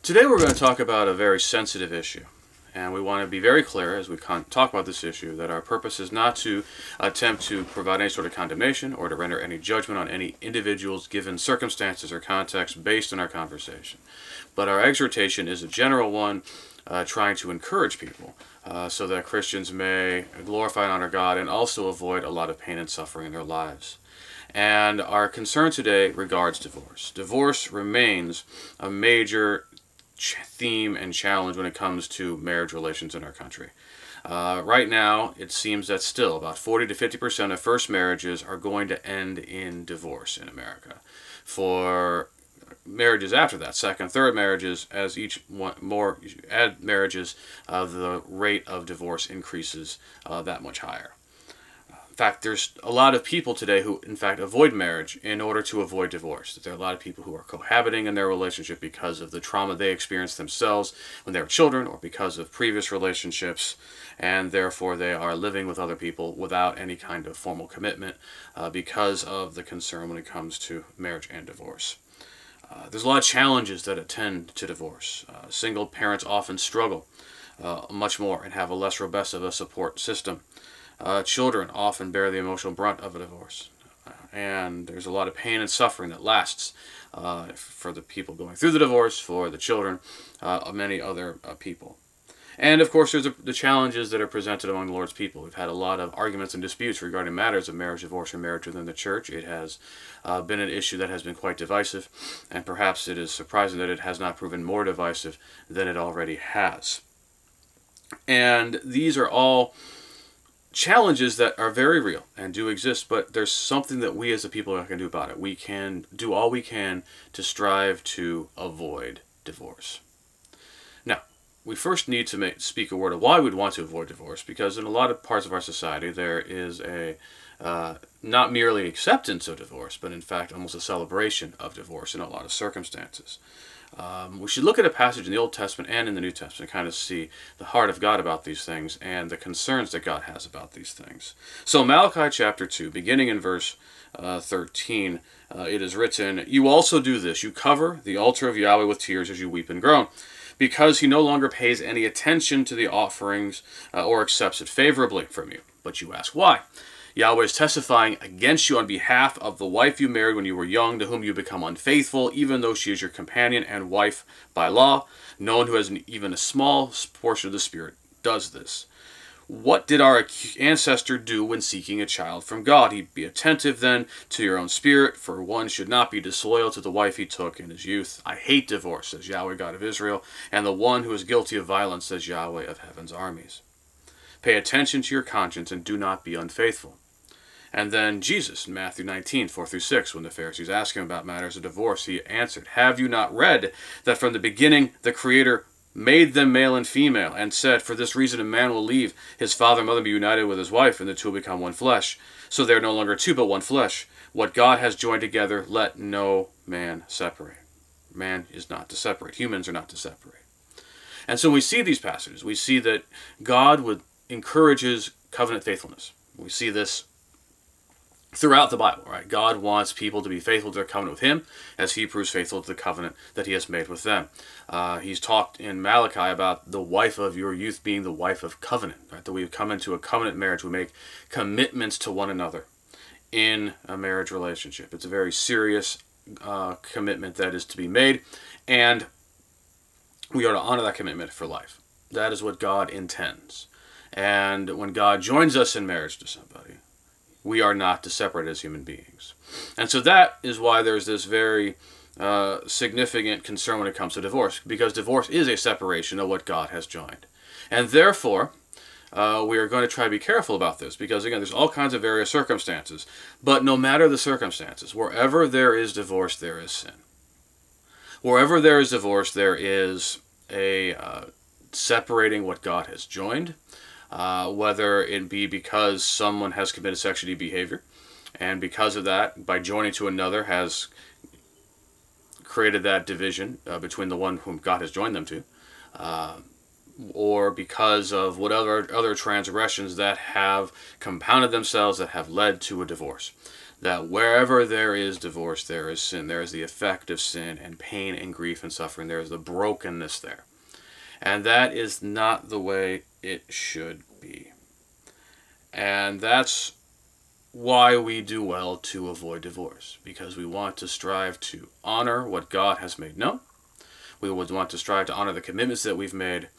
Today we're going to talk about a very sensitive issue, and we want to be very clear as we talk about this issue that our purpose is not to attempt to provide any sort of condemnation or to render any judgment on any individuals given circumstances or context based on our conversation. But our exhortation is a general one, trying to encourage people so that Christians may glorify and honor God and also avoid a lot of pain and suffering in their lives. And our concern today regards divorce. Divorce remains a major theme and challenge when it comes to marriage relations in our country. Right now, it seems that still about 40 to 50% of first marriages are going to end in divorce in America. For marriages after that, second, third marriages, as each one more add marriages, the rate of divorce increases that much higher. In fact, there's a lot of people today who, in fact, avoid marriage in order to avoid divorce. There are a lot of people who are cohabiting in their relationship because of the trauma they experienced themselves when they were children or because of previous relationships, and therefore they are living with other people without any kind of formal commitment because of the concern when it comes to marriage and divorce. There's a lot of challenges that attend to divorce. Single parents often struggle much more and have a less robust of a support system. Children often bear the emotional brunt of a divorce. And there's a lot of pain and suffering that lasts for the people going through the divorce, for the children, many other people. And of course, there's the challenges that are presented among the Lord's people. We've had a lot of arguments and disputes regarding matters of marriage, divorce, and marriage within the church. It has been an issue that has been quite divisive, and perhaps it is surprising that it has not proven more divisive than it already has. And these are all challenges that are very real and do exist, but there's something that we as a people can do about it. We can do all we can to strive to avoid divorce. Now, we first need to speak a word of why we'd want to avoid divorce, because in a lot of parts of our society there is a not merely acceptance of divorce, but in fact almost a celebration of divorce in a lot of circumstances. We should look at a passage in the Old Testament and in the New Testament and kind of see the heart of God about these things and the concerns that God has about these things. So Malachi chapter 2, beginning in verse 13, it is written, "You also do this, you cover the altar of Yahweh with tears as you weep and groan, because he no longer pays any attention to the offerings or accepts it favorably from you. But you ask, why? Yahweh is testifying against you on behalf of the wife you married when you were young, to whom you become unfaithful, even though she is your companion and wife by law. No one who has even a small portion of the Spirit does this. What did our ancestor do when seeking a child from God? He'd be attentive then to your own spirit, for one should not be disloyal to the wife he took in his youth. I hate divorce, says Yahweh God of Israel, and the one who is guilty of violence, says Yahweh of heaven's armies. Pay attention to your conscience and do not be unfaithful." And then Jesus, in Matthew 19, 4-6, when the Pharisees asked him about matters of divorce, he answered, "Have you not read that from the beginning the Creator made them male and female, and said, for this reason a man will leave his father and mother and be united with his wife, and the two will become one flesh. So they are no longer two, but one flesh. What God has joined together, let no man separate." Man is not to separate. Humans are not to separate. And so when we see these passages, we see that God encourages covenant faithfulness. We see this throughout the Bible, right? God wants people to be faithful to their covenant with him as he proves faithful to the covenant that he has made with them. He's talked in Malachi about the wife of your youth being the wife of covenant, right? That we come into a covenant marriage. We make commitments to one another in a marriage relationship. It's a very serious commitment that is to be made, and we are to honor that commitment for life. That is what God intends. And when God joins us in marriage to somebody, we are not to separate as human beings. And so that is why there's this very significant concern when it comes to divorce, because divorce is a separation of what God has joined. And therefore, we are going to try to be careful about this, because again, there's all kinds of various circumstances. But no matter the circumstances, wherever there is divorce, there is sin. Wherever there is divorce, there is a separating what God has joined. Whether it be because someone has committed sexual behavior, and because of that, by joining to another, has created that division between the one whom God has joined them to, or because of whatever other transgressions that have compounded themselves that have led to a divorce. that wherever there is divorce, there is sin. There is the effect of sin and pain and grief and suffering. There is the brokenness there. And that is not the way it should be. And that's why we do well to avoid divorce, because we want to strive to honor what God has made known. We would want to strive to honor the commitments that we've made,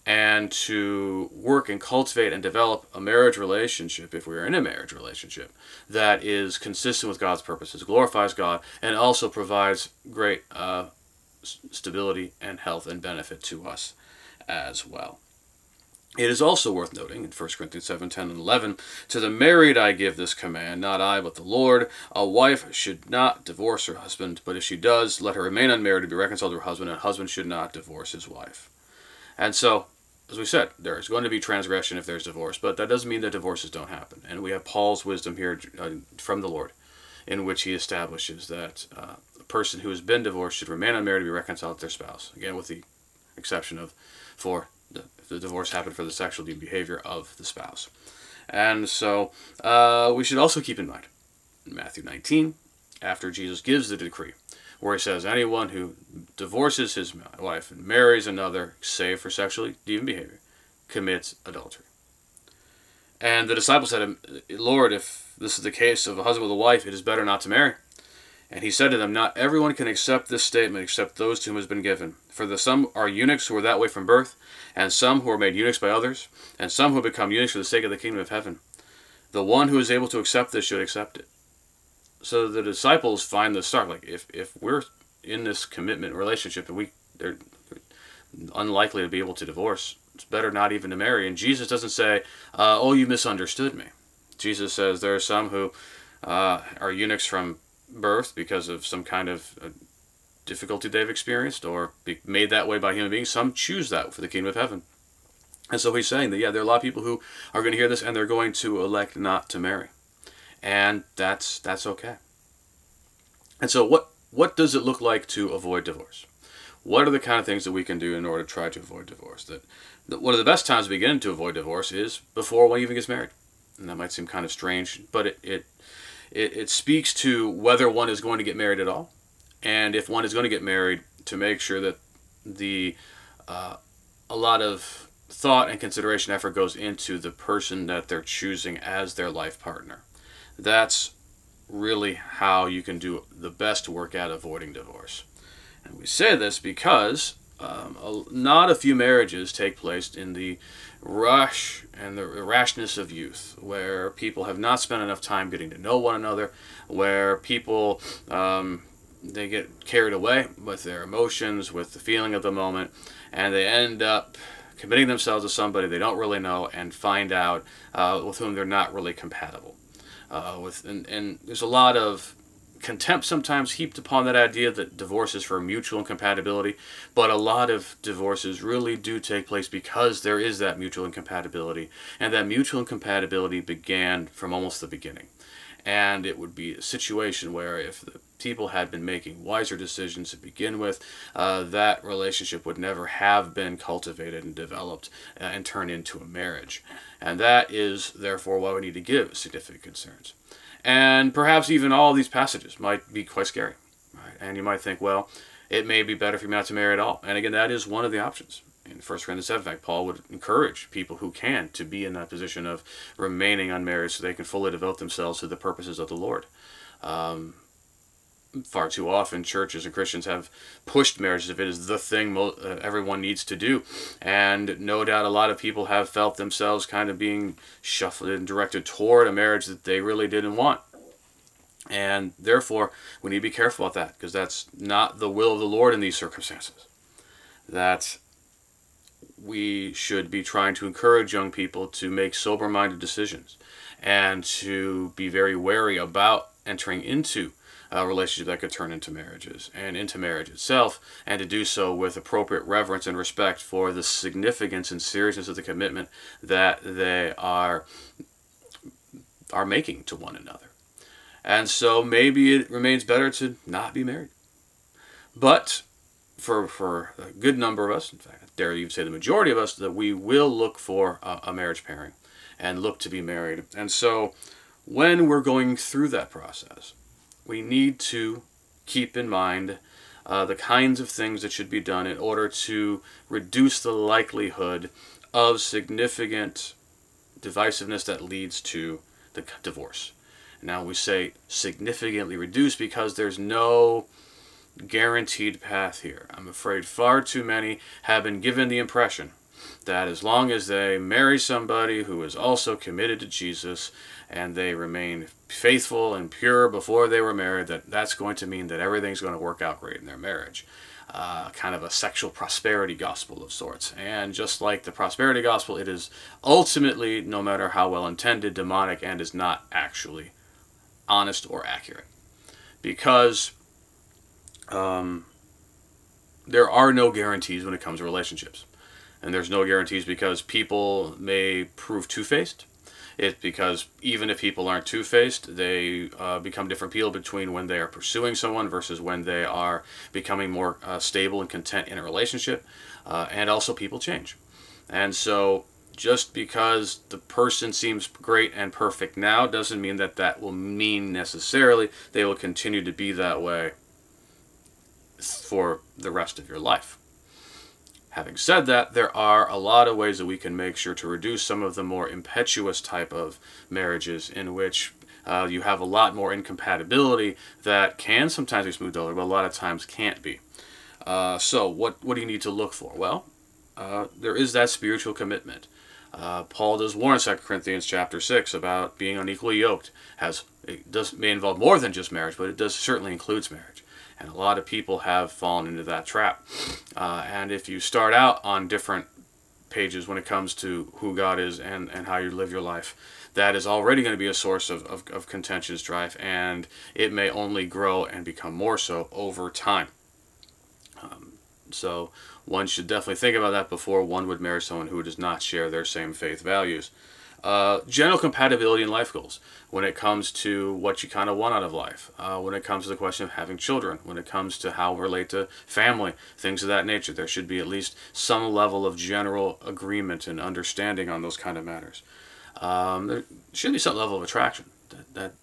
and to work and cultivate and develop a marriage relationship, if we are in a marriage relationship, that is consistent with God's purposes, glorifies God, and also provides great stability and health and benefit to us as well. It is also worth noting in 1 Corinthians 7, 10, and 11, "To the married I give this command, not I, but the Lord. A wife should not divorce her husband, but if she does, let her remain unmarried to be reconciled to her husband, and a husband should not divorce his wife." And so, as we said, there is going to be transgression if there's divorce, but that doesn't mean that divorces don't happen. And we have Paul's wisdom here from the Lord, in which he establishes that a person who has been divorced should remain unmarried to be reconciled to their spouse. Again, with the exception of if the divorce happened for the sexual behavior of the spouse. And so we should also keep in mind, in Matthew 19, after Jesus gives the decree, where he says, anyone who divorces his wife and marries another, save for sexually deviant behavior, commits adultery. And the disciples said to him, "Lord, if this is the case of a husband with a wife, it is better not to marry." And he said to them, "Not everyone can accept this statement except those to whom it has been given. For some are eunuchs who are that way from birth, and some who are made eunuchs by others, and some who have become eunuchs for the sake of the kingdom of heaven. The one who is able to accept this should accept it." So the disciples find this stark. Like, if we're in this commitment relationship and they're unlikely to be able to divorce, it's better not even to marry. And Jesus doesn't say, "Oh, you misunderstood me." Jesus says there are some who are eunuchs from birth because of some kind of difficulty they've experienced or be made that way by human beings. Some choose that for the kingdom of heaven. And so he's saying that, yeah, there are a lot of people who are going to hear this and they're going to elect not to marry. And that's okay. And so what does it look like to avoid divorce? What are the kind of things that we can do in order to try to avoid divorce? That one of the best times to begin to avoid divorce is before one even gets married. And that might seem kind of strange, but it speaks to whether one is going to get married at all, and if one is going to get married, to make sure that a lot of thought and consideration effort goes into the person that they're choosing as their life partner. That's really how you can do the best work at avoiding divorce. And we say this because not a few marriages take place in the rush and the rashness of youth, where people have not spent enough time getting to know one another, where people they get carried away with their emotions, with the feeling of the moment, and they end up committing themselves to somebody they don't really know and find out with whom they're not really compatible. And there's a lot of contempt sometimes heaped upon that idea that divorce is for mutual incompatibility, but a lot of divorces really do take place because there is that mutual incompatibility, and that mutual incompatibility began from almost the beginning. And it would be a situation where if the people had been making wiser decisions to begin with, that relationship would never have been cultivated and developed and turned into a marriage. And that is therefore why we need to give significant concerns. And perhaps even all of these passages might be quite scary. Right? And you might think, well, it may be better for you not to marry at all. And again, that is one of the options. In 1 Corinthians 7, in fact, Paul would encourage people who can to be in that position of remaining unmarried so they can fully devote themselves to the purposes of the Lord. Far too often, churches and Christians have pushed marriage as if it is the thing everyone needs to do. And no doubt a lot of people have felt themselves kind of being shuffled and directed toward a marriage that they really didn't want. And therefore, we need to be careful about that, because that's not the will of the Lord in these circumstances. That we should be trying to encourage young people to make sober-minded decisions and to be very wary about entering into a relationship that could turn into marriages and into marriage itself, and to do so with appropriate reverence and respect for the significance and seriousness of the commitment that they are making to one another. And so maybe it remains better to not be married. But for a good number of us, in fact, I dare even say the majority of us, that we will look for a marriage pairing and look to be married. And so when we're going through that process, we need to keep in mind the kinds of things that should be done in order to reduce the likelihood of significant divisiveness that leads to the divorce. Now we say significantly reduce because there's no guaranteed path here. I'm afraid far too many have been given the impression that as long as they marry somebody who is also committed to Jesus and they remain faithful and pure before they were married, that's going to mean that everything's going to work out great in their marriage. Kind of a sexual prosperity gospel of sorts. And just like the prosperity gospel, it is ultimately, no matter how well intended, demonic and is not actually honest or accurate. Because there are no guarantees when it comes to relationships. And there's no guarantees because people may prove two-faced. It's because even if people aren't two-faced, they become different people between when they are pursuing someone versus when they are becoming more stable and content in a relationship. And also people change. And so just because the person seems great and perfect now doesn't mean that that will mean necessarily they will continue to be that way for the rest of your life. Having said that, there are a lot of ways that we can make sure to reduce some of the more impetuous type of marriages in which you have a lot more incompatibility that can sometimes be smoothed over, but a lot of times can't be. So what do you need to look for? Well, there is that spiritual commitment. Paul does warn in 2 Corinthians chapter 6 about being unequally yoked. It may involve more than just marriage, but it does certainly includes marriage. And a lot of people have fallen into that trap. And if you start out on different pages when it comes to who God is and how you live your life, that is already going to be a source of contentious strife, and it may only grow and become more so over time. So one should definitely think about that before one would marry someone who does not share their same faith values. General compatibility in life goals when it comes to what you kind of want out of life, when it comes to the question of having children, when it comes to how we relate to family, things of that nature. There should be at least some level of general agreement and understanding on those kind of matters. There should be some level of attraction.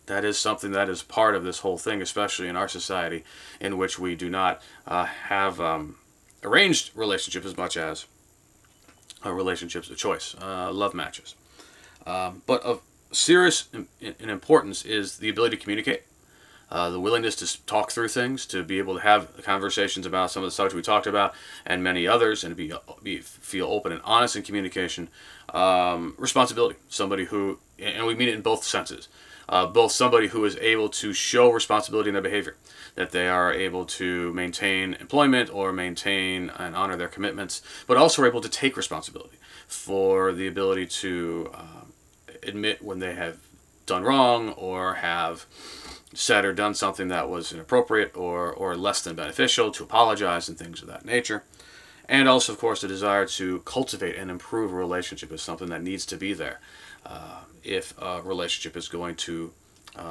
That is something that is part of this whole thing, especially in our society in which we do not have arranged relationships as much as relationships of choice, love matches. But of serious importance is the ability to communicate, the willingness to talk through things, to be able to have conversations about some of the subjects we talked about and many others, and feel open and honest in communication. Responsibility, somebody who, and we mean it in both senses, both somebody who is able to show responsibility in their behavior, that they are able to maintain employment or maintain and honor their commitments, but also are able to take responsibility for the ability to admit when they have done wrong or have said or done something that was inappropriate or less than beneficial, to apologize and things of that nature. And also, of course, the desire to cultivate and improve a relationship is something that needs to be there if a relationship is going to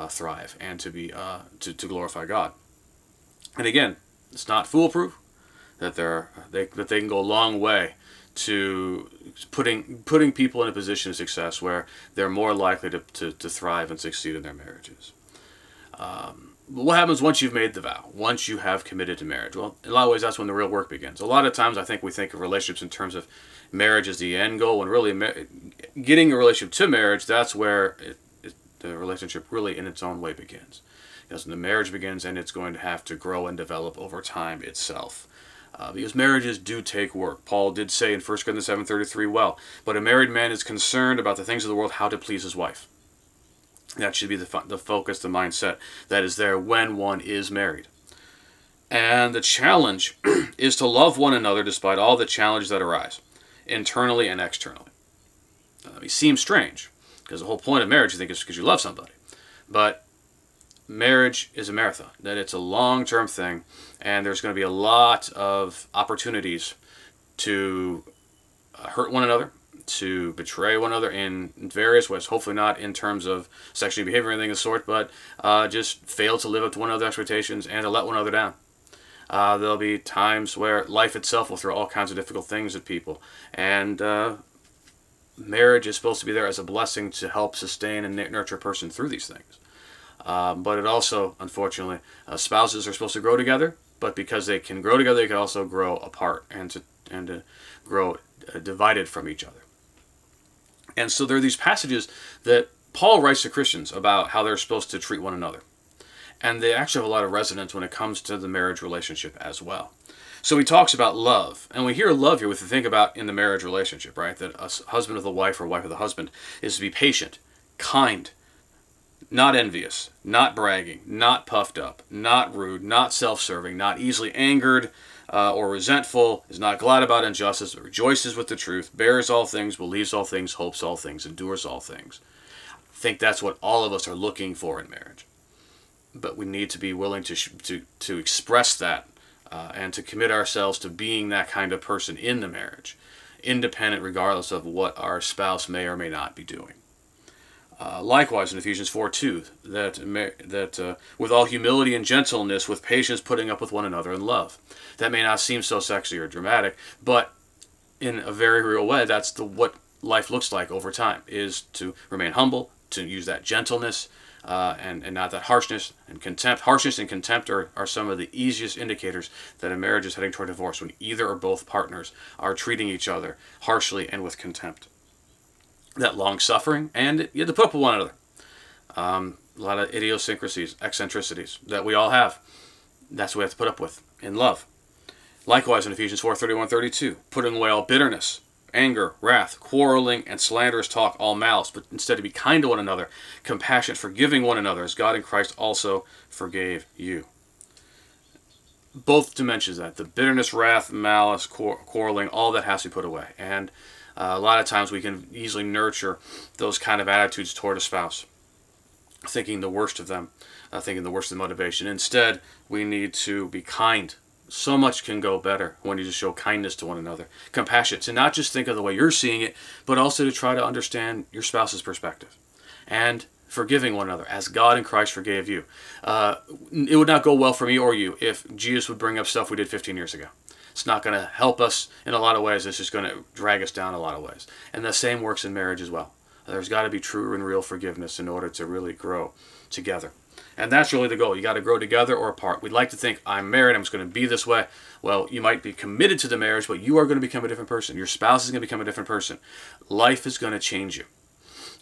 thrive and to be to glorify God. And again, it's not foolproof that they can go a long way to putting people in a position of success where they're more likely to thrive and succeed in their marriages. But what happens once you've made the vow, once you have committed to marriage? Well, in a lot of ways, that's when the real work begins. A lot of times I think we think of relationships in terms of marriage as the end goal, when really getting a relationship to marriage, that's where the relationship really in its own way begins. Because when the marriage begins, and it's going to have to grow and develop over time itself. Because marriages do take work. Paul did say in 1 Corinthians 7:33, well, but a married man is concerned about the things of the world, how to please his wife. That should be the focus, the mindset that is there when one is married. And the challenge is to love one another despite all the challenges that arise, internally and externally. It seems strange, because the whole point of marriage, you think, is because you love somebody. But marriage is a marathon, that it's a long-term thing, and there's going to be a lot of opportunities to hurt one another, to betray one another in various ways, hopefully not in terms of sexual behavior or anything of the sort, but just fail to live up to one another's expectations and to let one another down. There'll be times where life itself will throw all kinds of difficult things at people, and marriage is supposed to be there as a blessing to help sustain and nurture a person through these things. But it also, unfortunately, spouses are supposed to grow together, but because they can grow together, they can also grow apart and to grow divided from each other. And so there are these passages that Paul writes to Christians about how they're supposed to treat one another. And they actually have a lot of resonance when it comes to the marriage relationship as well. So he talks about love. And we hear love here with the thing about in the marriage relationship, right? That a husband of the wife or wife of the husband is to be patient, kind, not envious, not bragging, not puffed up, not rude, not self-serving, not easily angered or resentful, is not glad about injustice, but rejoices with the truth, bears all things, believes all things, hopes all things, endures all things. I think that's what all of us are looking for in marriage. But we need to be willing to express that and to commit ourselves to being that kind of person in the marriage, independent regardless of what our spouse may or may not be doing. Likewise, in Ephesians 4:2, that with all humility and gentleness, with patience, putting up with one another in love. That may not seem so sexy or dramatic, but in a very real way, that's what life looks like over time, is to remain humble, to use that gentleness, and not that harshness and contempt. Harshness and contempt are some of the easiest indicators that a marriage is heading toward divorce, when either or both partners are treating each other harshly and with contempt. That long-suffering, and you have to put up with one another. A lot of idiosyncrasies, eccentricities that we all have. That's what we have to put up with in love. Likewise, in Ephesians 4:31-32, putting away all bitterness, anger, wrath, quarreling, and slanderous talk, all malice, but instead to be kind to one another, compassionate, forgiving one another, as God in Christ also forgave you. Both dimensions of that, the bitterness, wrath, malice, quarreling, all that has to be put away. And a lot of times we can easily nurture those kind of attitudes toward a spouse, thinking the worst of them, thinking the worst of the motivation. Instead, we need to be kind. So much can go better when you just show kindness to one another. Compassionate, to not just think of the way you're seeing it, but also to try to understand your spouse's perspective. And forgiving one another, as God in Christ forgave you. It would not go well for me or you if Jesus would bring up stuff we did 15 years ago. It's not going to help us in a lot of ways. It's just going to drag us down a lot of ways. And the same works in marriage as well. There's got to be true and real forgiveness in order to really grow together. And that's really the goal. You got to grow together or apart. We'd like to think, I'm married, I'm just going to be this way. Well, you might be committed to the marriage, but you are going to become a different person. Your spouse is going to become a different person. Life is going to change you.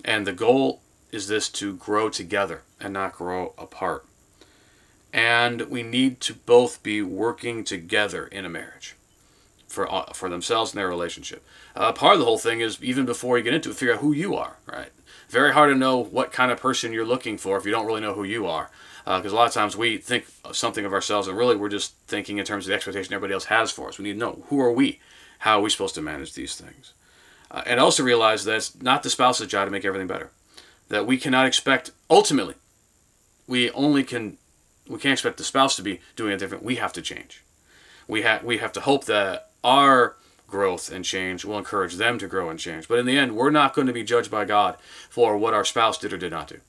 And the goal is this, to grow together and not grow apart. And we need to both be working together in a marriage for themselves and their relationship. Part of the whole thing is, even before you get into it, figure out who you are, right? Very hard to know what kind of person you're looking for if you don't really know who you are. Because a lot of times we think something of ourselves, and really we're just thinking in terms of the expectation everybody else has for us. We need to know, who are we? How are we supposed to manage these things? And also realize that it's not the spouse's job to make everything better. That we cannot expect, ultimately, we can't expect the spouse to be doing it different. We have to change. We have to hope that our growth and change will encourage them to grow and change. But in the end, we're not going to be judged by God for what our spouse did or did not do.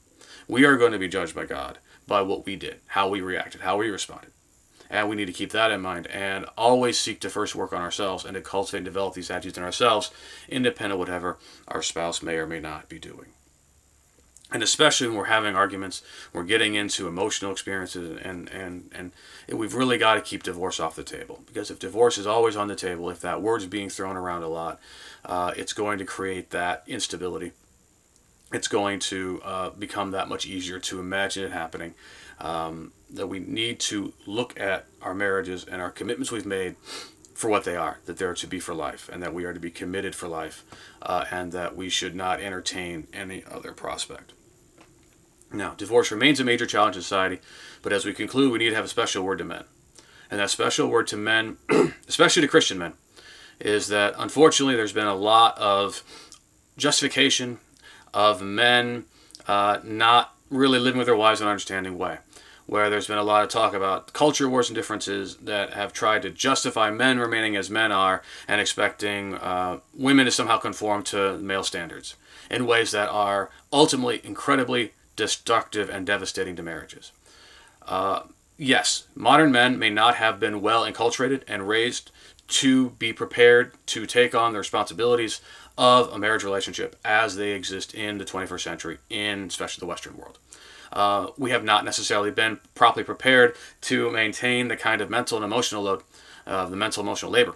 We are going to be judged by God by what we did, how we reacted, how we responded. And we need to keep that in mind and always seek to first work on ourselves and to cultivate and develop these attitudes in ourselves, independent of whatever our spouse may or may not be doing. And especially when we're having arguments, we're getting into emotional experiences, and we've really got to keep divorce off the table. Because if divorce is always on the table, if that word's being thrown around a lot, it's going to create that instability. It's going to become that much easier to imagine it happening. That we need to look at our marriages and our commitments we've made for what they are, that they're to be for life, and that we are to be committed for life, and that we should not entertain any other prospect. Now, divorce remains a major challenge in society, but as we conclude, we need to have a special word to men. And that special word to men, especially to Christian men, is that unfortunately there's been a lot of justification of men not really living with their wives in an understanding way, where there's been a lot of talk about culture wars and differences that have tried to justify men remaining as men are and expecting women to somehow conform to male standards in ways that are ultimately incredibly destructive and devastating to marriages. Yes, modern men may not have been well enculturated and raised to be prepared to take on the responsibilities of a marriage relationship as they exist in the 21st century, in especially the Western world. We have not necessarily been properly prepared to maintain the kind of mental and emotional load, the mental emotional labor